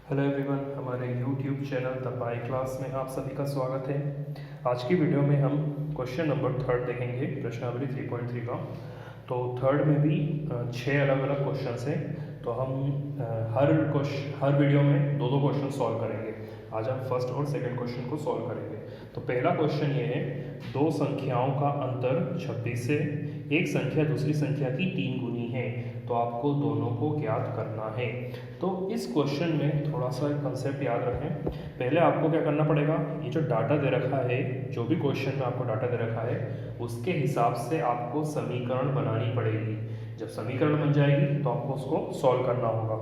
Hello everyone, हमारे YouTube channel the pi class में आप सभी का स्वागत है। आज की वीडियो में हम क्वेश्चन नंबर थर्ड देखेंगे, प्रश्नावली 3.3 का। तो थर्ड में भी 6 अलग अलग क्वेश्चंस हैं। तो हम हर वीडियो में दो दो क्वेश्चन सॉल्व करेंगे। आज हम फर्स्ट और सेकंड क्वेश्चन को सॉल्व करेंगे। तो पहला क्वेश्चन ये है, दो संख्याओं का अंतर 26 है, एक संख्या दूसरी संख्या की 3 गुनी है, तो आपको दोनों को ज्ञात करना है। तो इस क्वेश्चन में थोड़ा सा कंसेप्ट याद रखें। पहले आपको क्या करना पड़ेगा, ये जो डाटा दे रखा है, जो भी क्वेश्चन में आपको डाटा दे रखा है उसके हिसाब से आपको समीकरण बनानी पड़ेगी। जब समीकरण बन जाएगी तो आपको उसको सॉल्व करना होगा।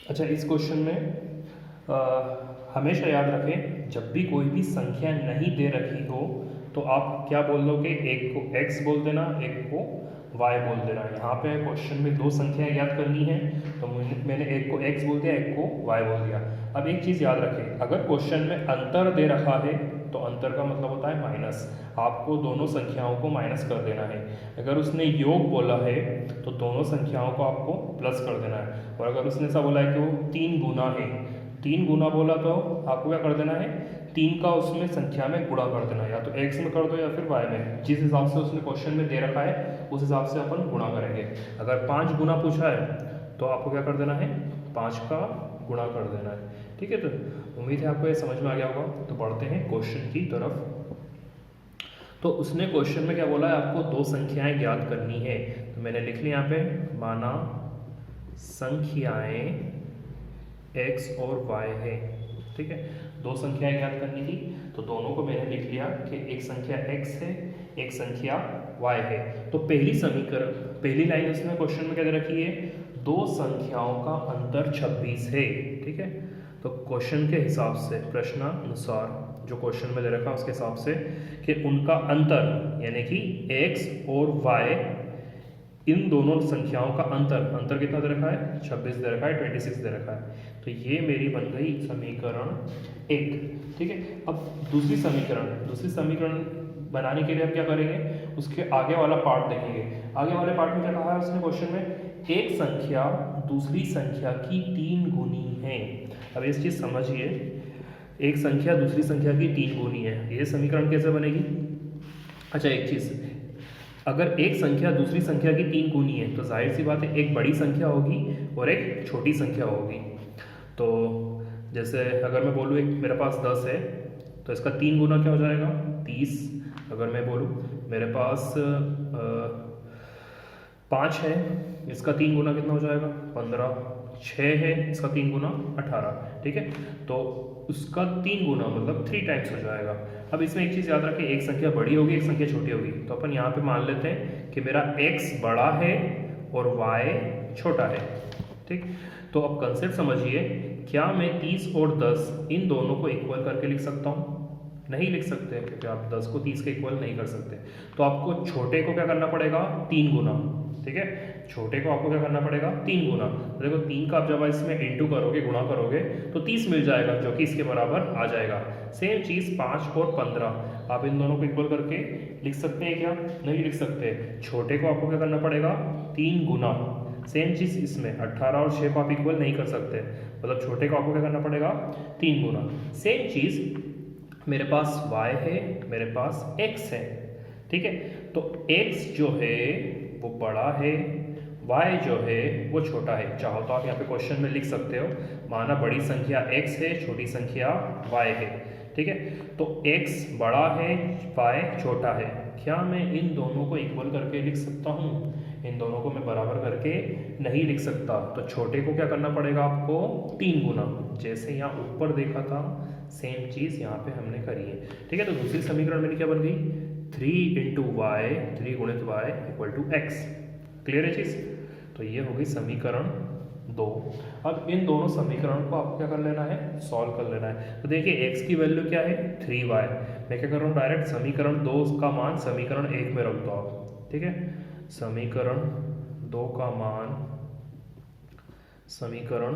अच्छा, इस क्वेश्चन में हमेशा याद रखें, जब भी कोई भी संख्या नहीं दे रखी हो तो आप क्या बोल दोगे, एक को x बोल देना, एक को y बोल देना। यहाँ पे क्वेश्चन में दो संख्याएं याद करनी है, तो मैंने एक को x बोल दिया, एक को y बोल दिया। अब एक चीज़ याद रखें, अगर क्वेश्चन में अंतर दे रखा है तो अंतर का मतलब होता है माइनस। आपको दोनों संख्याओं को माइनस कर देना है। अगर उसने योग बोला है तो दोनों संख्याओं को आपको प्लस कर देना है। और अगर उसने ऐसा बोला है कि वो 3 गुना है, 3 गुना बोला तो आपको क्या कर देना है, 3 का उसमें संख्या में गुणा कर देना है। या तो x में कर दो या फिर y में, जिस हिसाब से उसने क्वेश्चन में दे रखा है उस हिसाब से अपन गुणा करेंगे। अगर 5 गुना पूछा है तो आपको क्या कर देना है, 5 का गुणा कर देना है। ठीक है, तो उम्मीद है आपको ये समझ में आ गया होगा। तो बढ़ते हैं क्वेश्चन की तरफ। तो उसने क्वेश्चन में क्या बोला है, आपको दो संख्याएं ज्ञात करनी है। तो मैंने लिख लिया यहाँ पे, माना संख्याएं x और y है। ठीक है, दो संख्याएं ज्ञात करनी थी, तो दोनों को मैंने लिख लिया कि एक संख्या x है, एक संख्या y है। तो पहली लाइन उसमें क्वेश्चन में क्या दे रखी है, दो संख्याओं का अंतर 26 है। ठीक है, तो क्वेश्चन के हिसाब से, प्रश्नानुसार जो क्वेश्चन में दे रखा है उसके हिसाब से कि उनका अंतर यानी कि x और y, इन दोनों संख्याओं का अंतर कितना दे रखा है, 26 दे रखा है, 26 दे रखा है। तो ये मेरी बन गई समीकरण 1। ठीक है, अब दूसरी समीकरण बनाने के लिए हम क्या करेंगे, उसके आगे वाला पार्ट देखेंगे। आगे वाले पार्ट में क्या कहा है उसने क्वेश्चन में, एक संख्या दूसरी संख्या की 3 गुनी है। अब इस चीज़ समझिए, एक संख्या दूसरी संख्या की 3 गुनी है, ये समीकरण कैसे बनेगी। अच्छा, एक चीज़, अगर एक संख्या दूसरी संख्या की 3 गुनी है तो जाहिर सी बात है एक बड़ी संख्या होगी और एक छोटी संख्या होगी। तो जैसे अगर मैं बोलूँ एक मेरे पास 10 है तो इसका 3 गुना क्या हो जाएगा, 30। अगर मैं बोलूँ मेरे पास 5 है, इसका 3 गुना कितना हो जाएगा, 15। 6 है, इसका 3 गुना 18। ठीक है, तो उसका 3 गुना मतलब 3 टाइम्स हो जाएगा। अब इसमें एक चीज़ याद रखें, एक संख्या बड़ी होगी, एक संख्या छोटी होगी। तो अपन यहाँ पे मान लेते हैं कि मेरा x बड़ा है और y छोटा है। ठीक, तो अब कंसेप्ट समझिए, क्या मैं 30 और 10 इन दोनों को इक्वल करके लिख सकता हूँ, नहीं लिख सकते, क्योंकि आप 10 को 30 के इक्वल नहीं कर सकते। तो आपको छोटे को क्या करना पड़ेगा, 3 गुना। ठीक है, छोटे को आपको क्या करना पड़ेगा, 3 गुना। तो देखो 3 का आप जब इसमें इंटू करोगे, गुणा करोगे तो 30 मिल जाएगा, जो कि इसके बराबर आ जाएगा। सेम चीज़ 5 और 15, आप इन दोनों को इक्वल करके लिख सकते हैं क्या, नहीं लिख सकते। छोटे को आपको क्या करना पड़ेगा, 3 गुना। सेम चीज़ इसमें 18 और 6 को आप इक्वल नहीं कर सकते, मतलब छोटे को आपको क्या करना पड़ेगा, 3 गुना। सेम चीज़ मेरे पास y है, मेरे पास x है। ठीक है, तो x जो है वो बड़ा है, y जो है वो छोटा है। चाहो तो आप यहाँ पे क्वेश्चन में लिख सकते हो, माना बड़ी संख्या x है, छोटी संख्या y है। ठीक है, तो x बड़ा है, y छोटा है। क्या मैं इन दोनों को इक्वल करके लिख सकता हूँ, इन दोनों को मैं बराबर करके नहीं लिख सकता। तो छोटे को क्या करना पड़ेगा आपको, 3 गुना। जैसे यहाँ ऊपर देखा था सेम चीज़ यहाँ पे हमने करी है। ठीक है, तो दूसरी समीकरण मेरी क्या बन गई, 3 इंटू वाई, 3 गुणित Y equal to X. Clear है चीज़, तो ये होगी समीकरण 2। अब इन दोनों समीकरण को आपको क्या कर लेना है, सॉल्व कर लेना है। तो देखिए x की वैल्यू क्या है, 3y। मैं क्या कर रहा हूँ, डायरेक्ट समीकरण 2 का मान समीकरण 1 में रख दो आप। ठीक है, समीकरण 2 का मान समीकरण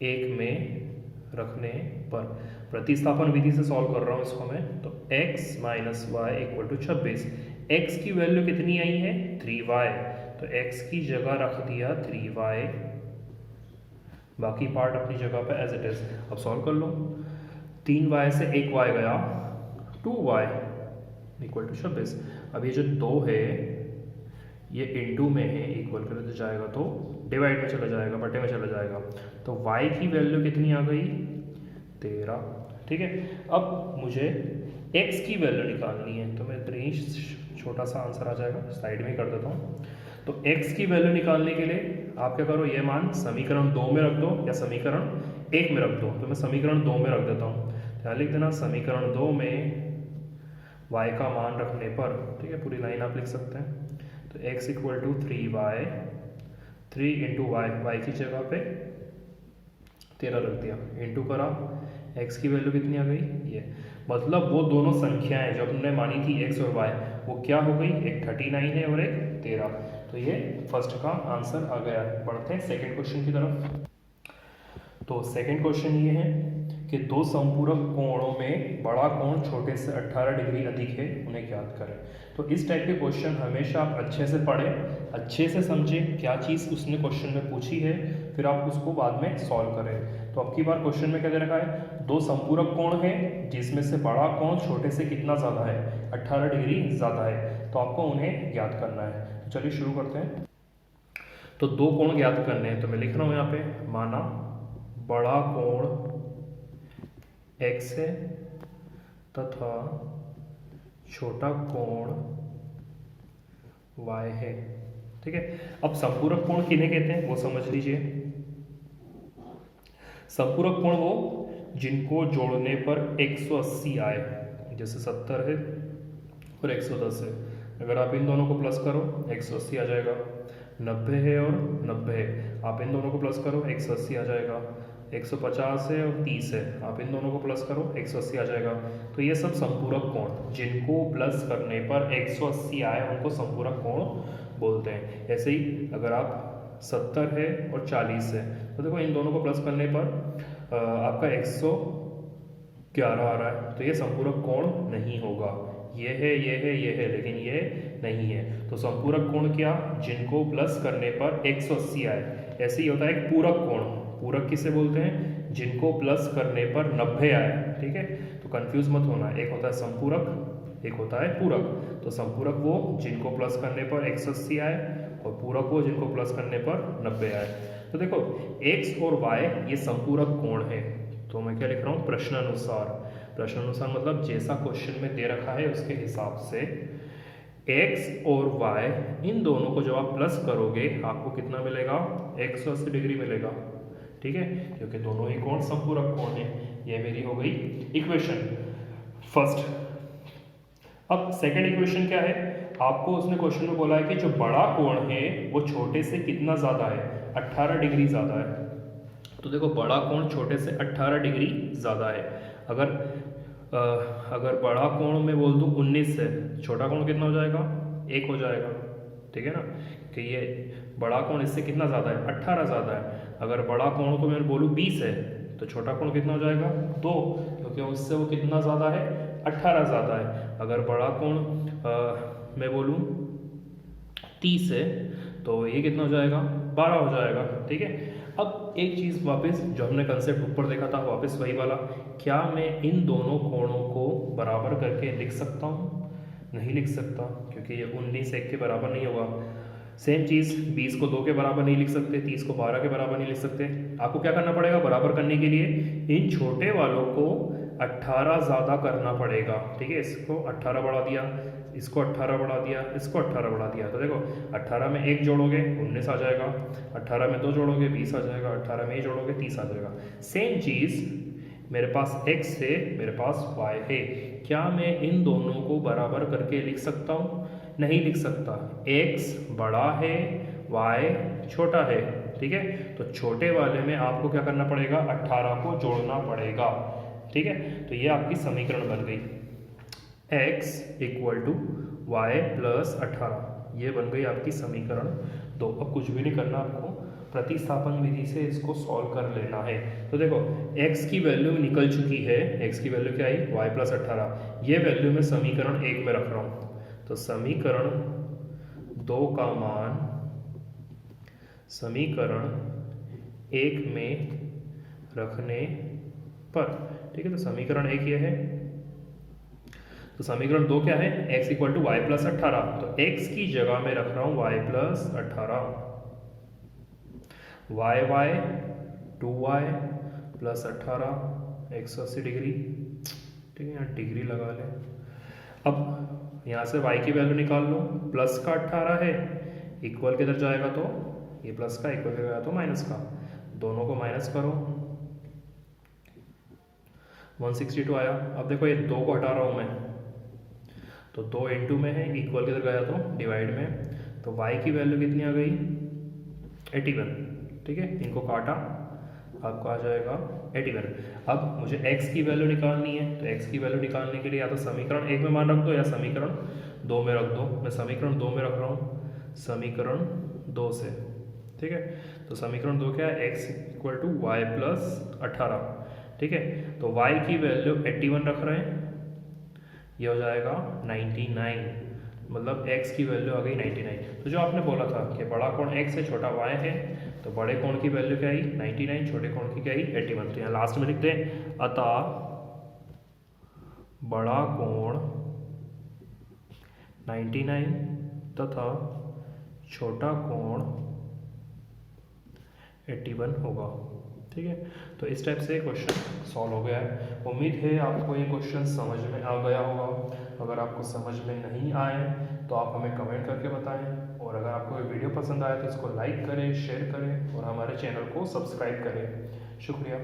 1 में रखने पर, प्रतिस्थापन विधि से सॉल्व कर रहा हूँ इसको मैं। तो x minus Y equal to 26। x की वैल्यू कितनी आई है, 3y, तो x की जगह रख दिया 3y बाकी पार्ट अपनी जगह पे एज इट इज़। अब सॉल्व कर लो। 3y से 1y गया, 2y इक्वल टू 26। अब ये जो 2 है ये इनटू में है, इक्वल कर तो जाएगा तो डिवाइड में चला जाएगा, बटे में चला जाएगा। तो y की वैल्यू कितनी आ गई? 13। ठीक है, अब मुझे x की वैल्यू निकालनी है, तो मैं इतना ही छोटा सा आंसर आ जाएगा, साइड में कर देता हूँ। तो x की वैल्यू निकालने के लिए आप क्या करो, ये मान समीकरण 2 में रख दो या समीकरण 1 में रख दो। तो मैं समीकरण 2 में रख देता हूँ। क्या लिख देना, समीकरण 2 में y का मान रखने पर, ठीक है, पूरी लाइन आप लिख सकते हैं। तो x equal to 3y, 3 into Y की जगह पे 13 रख दिया, इंटू करा, x की वैल्यू कितनी आ गई? ये मतलब वो दोनों संख्याएं जो हमने मानी थी x और y, वो क्या हो गई? एक 39 है और एक 13। तो ये फर्स्ट का आंसर आ गया। बढ़ते हैं सेकंड क्वेश्चन की तरफ। तो सेकंड क्वेश्चन ये है कि दो संपूरक कोणों में बड़ा कोण छोटे से 18 डिग्री अधिक है, उन्हें ज्ञात करें। तो इस टाइप के क्वेश्चन हमेशा आप अच्छे से पढ़ें, अच्छे से समझें क्या चीज़ उसने क्वेश्चन में पूछी है, फिर आप उसको बाद में सॉल्व करें। तो अब की बार क्वेश्चन में क्या दे रखा है? दो संपूरक कोण है जिसमें से बड़ा कोण छोटे से कितना ज़्यादा है? 18 डिग्री ज़्यादा है। तो आपको उन्हें ज्ञात करना है। तो चलिए शुरू करते हैं। तो दो कोण ज्ञात करने हैं, तो मैं लिख रहा हूँ यहाँ पे, माना बड़ा कोण x है तथा छोटा कोण y है। ठीक है, अब संपूरक कोण किन्हें कहते हैं वो समझ लीजिए। संपूरक कोण वो जिनको जोड़ने पर 180 आए, जैसे 70 है और 110 है। अगर आप इन दोनों को प्लस करो 180 आ जाएगा। 90 है और 90 है, आप इन दोनों को प्लस करो 180 आ जाएगा। 150 है और 30 है, आप इन दोनों को प्लस करो 180 आ जाएगा। तो ये सब संपूरक कोण, जिनको प्लस करने पर 180 आए उनको संपूरक कोण बोलते हैं। ऐसे ही अगर आप 70 है और 40 है, तो देखो इन दोनों को प्लस करने पर आपका 111 आ रहा है, तो ये संपूरक कोण नहीं होगा। ये है, ये है, ये है, लेकिन ये नहीं है। तो संपूरक कोण क्या? जिनको प्लस करने पर 180 आए। ऐसे ही होता है एक पूरक कोण। पूरक किसे बोलते हैं? जिनको प्लस करने पर 90 आए। ठीक है, तो कंफ्यूज मत होना, एक होता है संपूरक, एक होता है पूरक। तो संपूरक वो जिनको प्लस करने पर 180 आए, और पूरक वो जिनको प्लस करने पर 90 आए। तो देखो x और y ये संपूरक कोण है। तो मैं क्या लिख रहा हूँ? प्रश्नानुसार। प्रश्नानुसार मतलब जैसा क्वेश्चन में दे रखा है उसके हिसाब से x और y इन दोनों को जब आप प्लस करोगे आपको कितना मिलेगा? 180 डिग्री मिलेगा। ठीक है, क्योंकि दोनों ही कोण संपूरक कोण है। ये मेरी हो गई इक्वेशन फर्स्ट। अब सेकंड इक्वेशन क्या है? आपको उसने क्वेश्चन में बोला है कि जो बड़ा कोण है वो छोटे से कितना ज़्यादा है? 18 डिग्री ज़्यादा है। तो देखो बड़ा कोण छोटे से 18 डिग्री ज़्यादा है। अगर बड़ा कोण मैं बोल दूँ 19 है, छोटा कोण कितना हो जाएगा? 1 हो जाएगा। ठीक है ना, कि ये बड़ा कोण इससे कितना ज़्यादा है? 18 ज़्यादा है। अगर बड़ा कोण को मैं बोलूँ 20 है, तो छोटा कोण कितना हो जाएगा? 2, क्योंकि उससे वो कितना ज़्यादा है? 18 ज़्यादा है। अगर बड़ा कोण मैं बोलूँ 30 है, तो ये कितना हो जाएगा? 12 हो जाएगा। ठीक है, अब एक चीज़ वापस जो हमने कंसेप्ट ऊपर देखा था, वापस वही वाला, क्या मैं इन दोनों कोणों को बराबर करके लिख सकता हूँ? नहीं लिख सकता, क्योंकि ये 19 1 के बराबर नहीं होगा। सेम चीज़ 20 को 2 के बराबर नहीं लिख सकते, 30 को 12 के बराबर नहीं लिख सकते। आपको क्या करना पड़ेगा बराबर करने के लिए? इन छोटे वालों को 18 ज़्यादा करना पड़ेगा। ठीक है, इसको 18 बढ़ा दिया, इसको 18 बढ़ा दिया, इसको 18 बढ़ा दिया। तो देखो 18 में 1 जोड़ोगे 19 आ जाएगा, 18 में 2 जोड़ोगे 20 आ जाएगा, 18 में 1 जोड़ोगे 30 आ जाएगा। सेम चीज़ मेरे पास x है, मेरे पास y है। क्या मैं इन दोनों को बराबर करके लिख सकता हूँ? नहीं लिख सकता। x बड़ा है, y छोटा है। ठीक है, तो छोटे वाले में आपको क्या करना पड़ेगा? 18 को जोड़ना पड़ेगा। ठीक है, तो ये आपकी समीकरण बन गई, x equal to Y plus 18। ये बन गई आपकी समीकरण 2। अब कुछ भी नहीं करना, आपको प्रतिस्थापन विधि से इसको सॉल्व कर लेना है। तो देखो x की वैल्यू निकल चुकी है, x की वैल्यू क्या आई? y plus 18। ये वैल्यू मैं समीकरण 1 में रख रहा हूँ। तो समीकरण 2 का मान समीकरण 1 में रखने पर, ठीक है। तो समीकरण 1 ये है। तो समीकरण 2 क्या है, x equal to Y plus 18। तो x की जगह में रख रहा हूँ y plus 18, y 2y plus 18 180 degree, ठीक है। यहाँ डिग्री लगा लें। अब यहाँ से y की वैल्यू निकाल लो, प्लस का 18 है, इक्वल किधर जाएगा तो ये प्लस का, इक्वल किधर जाएगा तो माइनस का, दोनों को माइनस करो, 162 आया। अब देखो ये 2 को हटा रहा हूँ मैं, तो 2 इंटू में है, इक्वल किधर गया तो डिवाइड में, तो y की वैल्यू कितनी आ गई 81, ठीक है। इनको काटा, आपको आ जाएगा 81। अब मुझे x की वैल्यू निकालनी है, तो x की वैल्यू निकालने के लिए या तो समीकरण 1 में मान रख दो या समीकरण 2 में रख दो। मैं समीकरण 2 में रख रहा हूँ, समीकरण 2 से, ठीक है। तो समीकरण 2 क्या है, x equal to Y plus 18, ठीक है। तो y की वैल्यू 81 रख रहे हैं, ये हो जाएगा 99, मतलब x की वैल्यू आ गई 99। तो जो आपने बोला था कि बड़ा कोण x है, छोटा y है, तो बड़े कोण की वैल्यू क्या आई 99, छोटे कोण की क्या आई 81। तो यहाँ लास्ट में लिखते हैं, अतः बड़ा कोण 99 तथा छोटा कोण 81 होगा, ठीक है। तो इस टाइप से क्वेश्चन सॉल्व हो गया है। उम्मीद है आपको ये क्वेश्चन समझ में आ गया होगा। अगर आपको समझ में नहीं आए तो आप हमें कमेंट करके बताएं, और अगर आपको ये वीडियो पसंद आए तो इसको लाइक करें, शेयर करें और हमारे चैनल को सब्सक्राइब करें। शुक्रिया।